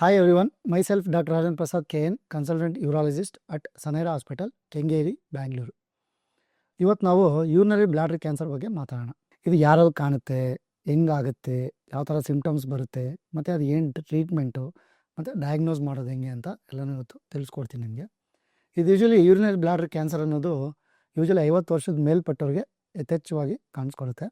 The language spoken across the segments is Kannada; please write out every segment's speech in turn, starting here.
Hi everyone, myself Dr. Rajan Prasad KN, consultant urologist at Sanaira Hospital, Kengeri, Bangalore. ಇವತ್ತು ನಾವು ಯೂರಿನರಿ ಬ್ಲಾಡರ್ ಕ್ಯಾನ್ಸರ್ ಬಗ್ಗೆ ಮಾತಾಡೋಣ. ಇದು ಯಾರಲ್ಲಿ ಕಾಣುತ್ತೆ, ಹೆಂಗಾಗುತ್ತೆ, ಯಾವ ಥರ ಸಿಂಪ್ಟಮ್ಸ್ ಬರುತ್ತೆ, ಮತ್ತು ಅದು ಏನು ಟ್ರೀಟ್ಮೆಂಟು, ಮತ್ತು ಡಯಾಗ್ನೋಸ್ ಮಾಡೋದು ಹೆಂಗೆ ಅಂತ ಎಲ್ಲನೂ ಇವತ್ತು ತಿಳಿಸ್ಕೊಡ್ತೀನಿ ನಿಮಗೆ. ಇದು ಯೂಶ್ವಲಿ ಯೂರಿನರಿ ಬ್ಲಾಡರ್ ಕ್ಯಾನ್ಸರ್ ಅನ್ನೋದು ಯೂಶ್ವಲಿ 50 ವರ್ಷದ ಮೇಲ್ಪಟ್ಟವ್ರಿಗೆ ಯಥೇಚ್ಛವಾಗಿ ಕಾಣಿಸ್ಕೊಳ್ಳುತ್ತೆ.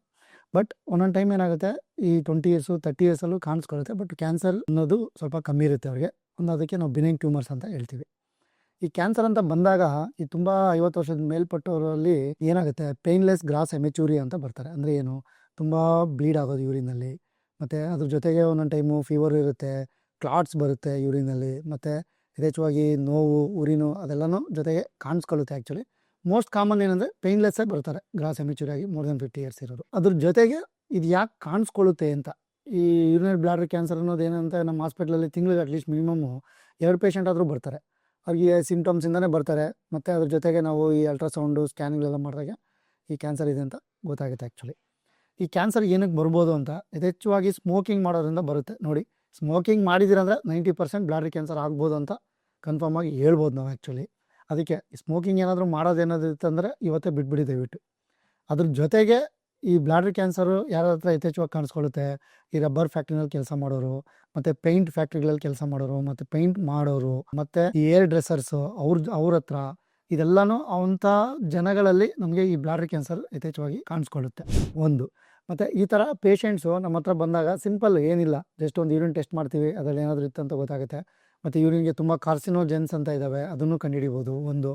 ಬಟ್ ಒಂದೊಂದು ಟೈಮ್ ಏನಾಗುತ್ತೆ, ಈ 20 ಇಯರ್ಸು 30 ಇಯರ್ಸಲ್ಲೂ ಕಾಣಿಸ್ಕೊಳ್ಳುತ್ತೆ. ಬಟ್ ಕ್ಯಾನ್ಸರ್ ಅನ್ನೋದು ಸ್ವಲ್ಪ ಕಮ್ಮಿ ಇರುತ್ತೆ ಅವ್ರಿಗೆ. ಅದಕ್ಕೆ ನಾವು ಬಿನೈನ್ ಟ್ಯೂಮರ್ಸ್ ಅಂತ ಹೇಳ್ತೀವಿ. ಈ ಕ್ಯಾನ್ಸರ್ ಅಂತ ಬಂದಾಗ ಈ ತುಂಬ 50 ವರ್ಷದ ಮೇಲ್ಪಟ್ಟವರಲ್ಲಿ ಏನಾಗುತ್ತೆ, ಪೇನ್ಲೆಸ್ ಗ್ರಾಸ್ ಎಮೆಚೂರಿ ಅಂತ ಬರ್ತಾರೆ. ಅಂದರೆ ಏನು, ತುಂಬ ಬ್ಲೀಡ್ ಆಗೋದು ಯೂರಿನಲ್ಲಿ, ಮತ್ತು ಅದ್ರ ಜೊತೆಗೆ ಒಂದೊಂದು ಟೈಮು ಫೀವರ್ ಇರುತ್ತೆ, ಕ್ಲಾಟ್ಸ್ ಬರುತ್ತೆ ಯೂರಿನಲ್ಲಿ, ಮತ್ತು ಯಥೇಚ್ಛವಾಗಿ ನೋವು, ಉರಿನು ಅದೆಲ್ಲನೂ ಜೊತೆಗೆ ಕಾಣಿಸ್ಕೊಳ್ಳುತ್ತೆ. ಆ್ಯಕ್ಚುಲಿ ಮೋಸ್ಟ್ ಕಾಮನ್ ಏನಂದರೆ ಪೇನ್ಲೆಸ್ಸೇ ಬರ್ತಾರೆ ಗ್ರಾಸ್ ಎಮೆಚೂರಿ ಆಗಿ ಮೋರ್ ದೆನ್ 50 ಇಯರ್ಸ್ ಇರೋರು. ಅದ್ರ ಜೊತೆಗೆ ಇದು ಯಾಕೆ ಕಾಣಿಸ್ಕೊಳ್ಳುತ್ತೆ ಅಂತ, ಈ ಯೂರಿನರಿ ಬ್ಲಾಡರ್ ಕ್ಯಾನ್ಸರ್ ಅನ್ನೋದು ಏನಂತ ನಮ್ಮ ಹಾಸ್ಪಿಟ್ಲಲ್ಲಿ ತಿಂಗಳಿಗೆ ಅಟ್ಲೀಸ್ಟ್ ಮಿನಿಮಮ್ಮು 2 ಪೇಷಂಟ್ ಆದರೂ ಬರ್ತಾರೆ. ಅವ್ರಿಗೆ ಸಿಂಪ್ಟಮ್ಸಿಂದನೇ ಬರ್ತಾರೆ. ಮತ್ತು ಅದ್ರ ಜೊತೆಗೆ ನಾವು ಈ ಅಲ್ಟ್ರಾಸೌಂಡು ಸ್ಕ್ಯಾನಿಂಗ್ಲೆಲ್ಲ ಮಾಡಿದಾಗ ಈ ಕ್ಯಾನ್ಸರ್ ಇದೆ ಅಂತ ಗೊತ್ತಾಗುತ್ತೆ. ಆ್ಯಕ್ಚುಲಿ ಈ ಕ್ಯಾನ್ಸರ್ ಏನಕ್ಕೆ ಬರ್ಬೋದು ಅಂತ, ಯಥೇಚ್ಛವಾಗಿ ಸ್ಮೋಕಿಂಗ್ ಮಾಡೋದ್ರಿಂದ ಬರುತ್ತೆ. ನೋಡಿ, ಸ್ಮೋಕಿಂಗ್ ಮಾಡಿದಿರಂದರೆ 90% ಬ್ಲಾಡರ್ ಕ್ಯಾನ್ಸರ್ ಆಗ್ಬೋದು ಅಂತ ಕನ್ಫರ್ಮ್ ಆಗಿ ಹೇಳ್ಬೋದು ನಾವು. ಆ್ಯಕ್ಚುಲಿ ಅದಕ್ಕೆ ಸ್ಮೋಕಿಂಗ್ ಏನಾದರೂ ಮಾಡೋದೇನಾದ್ರು ಇತ್ತಂದರೆ ಇವತ್ತೇ ಬಿಟ್ಬಿಡಿ ದಯವಿಟ್ಟು. ಅದ್ರ ಜೊತೆಗೆ ಈ ಬ್ಲಾಡರ್ ಕ್ಯಾನ್ಸರು ಯಾರ ಹತ್ರ ಯಥೇಚ್ಛವಾಗಿ ಕಾಣಿಸ್ಕೊಳ್ಳುತ್ತೆ, ಈ ರಬ್ಬರ್ ಫ್ಯಾಕ್ಟ್ರಿನಲ್ಲಿ ಕೆಲಸ ಮಾಡೋರು, ಮತ್ತು ಪೇಂಟ್ ಫ್ಯಾಕ್ಟ್ರಿಗಳಲ್ಲಿ ಕೆಲಸ ಮಾಡೋರು, ಮತ್ತು ಪೇಂಟ್ ಮಾಡೋರು, ಮತ್ತು ಈ ಏರ್ ಡ್ರೆಸ್ಸರ್ಸು ಅವ್ರ ಹತ್ರ, ಇದೆಲ್ಲನೂ ಅಂಥ ಜನಗಳಲ್ಲಿ ನಮಗೆ ಈ ಬ್ಲಾಡರ್ ಕ್ಯಾನ್ಸರ್ ಯಥೇಚ್ಛವಾಗಿ ಕಾಣಿಸ್ಕೊಳ್ಳುತ್ತೆ. ಒಂದು ಮತ್ತು ಈ ಥರ ಪೇಷಂಟ್ಸು ನಮ್ಮ ಹತ್ರ ಬಂದಾಗ ಸಿಂಪಲ್ ಏನಿಲ್ಲ, ಜಸ್ಟ್ ಒಂದು ಯೂರಿನ್ ಟೆಸ್ಟ್ ಮಾಡ್ತೀವಿ, ಅದರಲ್ಲಿ ಏನಾದರೂ ಇತ್ತಂತ ಗೊತ್ತಾಗುತ್ತೆ. ಮತ್ತು ಯೂರಿನ್ಗೆ ತುಂಬ ಕಾರ್ಸಿನೋಜೆನ್ಸ್ ಅಂತ ಇದ್ದಾವೆ, ಅದನ್ನು ಕಂಡುಹಿಡಿಬೋದು ಒಂದು.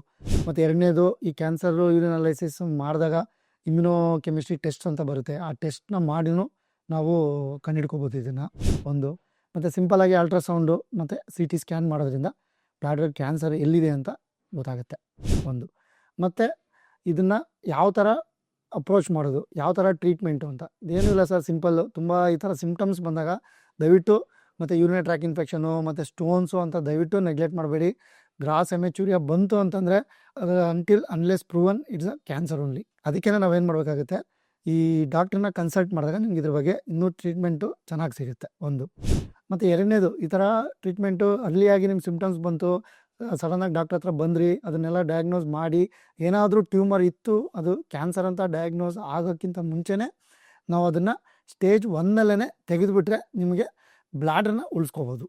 ಮತ್ತು ಎರಡನೇದು, ಈ ಕ್ಯಾನ್ಸರು ಯೂರಿನ್ ಅನಲೈಸಿಸ್ ಮಾಡಿದಾಗ ಇಮ್ಯುನೋ ಕೆಮಿಸ್ಟ್ರಿ ಟೆಸ್ಟ್ ಅಂತ ಬರುತ್ತೆ, ಆ ಟೆಸ್ಟ್ನ ಮಾಡಿನೂ ನಾವು ಕಂಡುಹಿಡ್ಕೋಬೋದು ಇದನ್ನು ಒಂದು. ಮತ್ತು ಸಿಂಪಲಾಗಿ ಅಲ್ಟ್ರಾಸೌಂಡು ಮತ್ತು CT ಸ್ಕ್ಯಾನ್ ಮಾಡೋದ್ರಿಂದ ಬ್ಲಾಡರ್ ಕ್ಯಾನ್ಸರ್ ಎಲ್ಲಿದೆ ಅಂತ ಗೊತ್ತಾಗುತ್ತೆ ಒಂದು. ಮತ್ತು ಇದನ್ನು ಯಾವ ಥರ ಅಪ್ರೋಚ್ ಮಾಡೋದು, ಯಾವ ಥರ ಟ್ರೀಟ್ಮೆಂಟು ಅಂತ, ಇದೇನೂ ಇಲ್ಲ ಸರ್, ಸಿಂಪಲ್ಲು. ತುಂಬ ಈ ಥರ ಸಿಂಪ್ಟಮ್ಸ್ ಬಂದಾಗ ದಯವಿಟ್ಟು, ಮತ್ತು ಯೂರಿನರಿ ಟ್ರ್ಯಾಕ್ ಇನ್ಫೆಕ್ಷನು ಮತ್ತು ಸ್ಟೋನ್ಸು ಅಂತ ದಯವಿಟ್ಟು ನೆಗ್ಲೆಕ್ಟ್ ಮಾಡಬೇಡಿ. ಗ್ರಾಸ್ ಎಮೆಚೂರಿಯ ಬಂತು ಅಂತಂದರೆ ಅದು unless proven it's a cancer only. ಅದಕ್ಕೆ ನಾವೇನು ಮಾಡಬೇಕಾಗುತ್ತೆ, ಈ ಡಾಕ್ಟ್ರನ್ನ ಕನ್ಸಲ್ಟ್ ಮಾಡಿದಾಗ ನಿಮ್ಗೆ ಇದ್ರ ಬಗ್ಗೆ ಇನ್ನೂ ಟ್ರೀಟ್ಮೆಂಟು ಚೆನ್ನಾಗಿ ಸಿಗುತ್ತೆ ಒಂದು. ಮತ್ತು ಎರಡನೇದು, ಈ ಥರ ಟ್ರೀಟ್ಮೆಂಟು ಅರ್ಲಿಯಾಗಿ ನಿಮ್ಮ ಸಿಂಪ್ಟಮ್ಸ್ ಬಂತು, ಸಡನ್ನಾಗಿ ಡಾಕ್ಟ್ರ್ ಹತ್ರ ಬಂದ್ರಿ, ಅದನ್ನೆಲ್ಲ ಡಯಾಗ್ನೋಸ್ ಮಾಡಿ ಏನಾದರೂ ಟ್ಯೂಮರ್ ಇತ್ತು, ಅದು ಕ್ಯಾನ್ಸರ್ ಅಂತ ಡಯಾಗ್ನೋಸ್ ಆಗೋಕ್ಕಿಂತ ಮುಂಚೆನೇ ನಾವು ಅದನ್ನು ಸ್ಟೇಜ್ 1ನಲ್ಲೇ ತೆಗೆದುಬಿಟ್ರೆ ನಿಮಗೆ ಬ್ಲಾಡರ್ನ ಉಳಿಸ್ಕೋಬೋದು.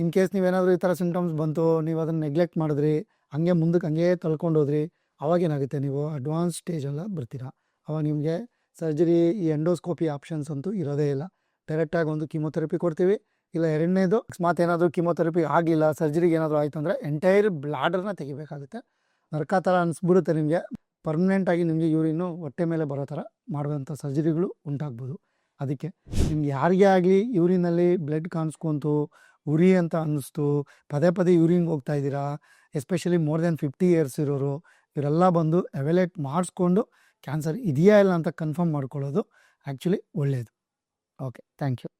ಇನ್ ಕೇಸ್ ನೀವೇನಾದರೂ ಈ ಥರ ಸಿಂಪ್ಟಮ್ಸ್ ಬಂತು, ನೀವು ಅದನ್ನು ನೆಗ್ಲೆಕ್ಟ್ ಮಾಡಿದ್ರಿ, ಹಂಗೆ ಮುಂದಕ್ಕೆ ಹಂಗೆ ತಳ್ಕೊಂಡೋದ್ರಿ, ಅವಾಗೇನಾಗುತ್ತೆ, ನೀವು ಅಡ್ವಾನ್ಸ್ ಸ್ಟೇಜೆಲ್ಲ ಬರ್ತೀರಾ. ಅವಾಗ ನಿಮಗೆ ಸರ್ಜರಿ, ಈ ಎಂಡೋಸ್ಕೋಪಿ ಆಪ್ಷನ್ಸ್ ಅಂತೂ ಇರೋದೇ ಇಲ್ಲ. ಡೈರೆಕ್ಟಾಗಿ ಒಂದು ಕೀಮೊಥೆರಪಿ ಕೊಡ್ತೀವಿ, ಇಲ್ಲ ಎರಡನೇದು ಅಕಸ್ಮಾತ್ ಏನಾದರೂ ಕೀಮೊಥೆರಪಿ ಆಗಲಿಲ್ಲ, ಸರ್ಜರಿಗೆ ಏನಾದರೂ ಆಯಿತು ಅಂದರೆ ಎಂಟೈರ್ ಬ್ಲಾಡರ್ನ ತೆಗಿಬೇಕಾಗುತ್ತೆ. ನರಕ ಥರ ಅನಿಸ್ಬಿಡುತ್ತೆ ನಿಮಗೆ. ಪರ್ಮನೆಂಟಾಗಿ ನಿಮಗೆ ಯೂರಿನ್ನು ಹೊಟ್ಟೆ ಮೇಲೆ ಬರೋ ಥರ ಮಾಡುವಂಥ ಸರ್ಜರಿಗಳು ಉಂಟಾಗ್ಬೋದು. ಅದಕ್ಕೆ ನಿಮ್ಗೆ ಯಾರಿಗೇ ಆಗಲಿ ಯೂರಿನಲ್ಲಿ ಬ್ಲಡ್ ಕಾಣಿಸ್ಕೊಂತು, ಉರಿ ಅಂತ ಅನ್ನಿಸ್ತು, ಪದೇ ಪದೇ ಯೂರಿನ್ಗೆ ಹೋಗ್ತಾ ಇದ್ದೀರಾ, ಎಸ್ಪೆಷಲಿ ಮೋರ್ ದೆನ್ 50 ಇಯರ್ಸ್ ಇರೋರು, ಇವರೆಲ್ಲ ಬಂದು ಎವ್ಯಾಲ್ಯೂಯೇಟ್ ಮಾಡಿಸ್ಕೊಂಡು ಕ್ಯಾನ್ಸರ್ ಇದೆಯಾ ಇಲ್ಲ ಅಂತ ಕನ್ಫರ್ಮ್ ಮಾಡ್ಕೊಳ್ಳೋದು ಆ್ಯಕ್ಚುಲಿ ಒಳ್ಳೆಯದು. Okay, thank you.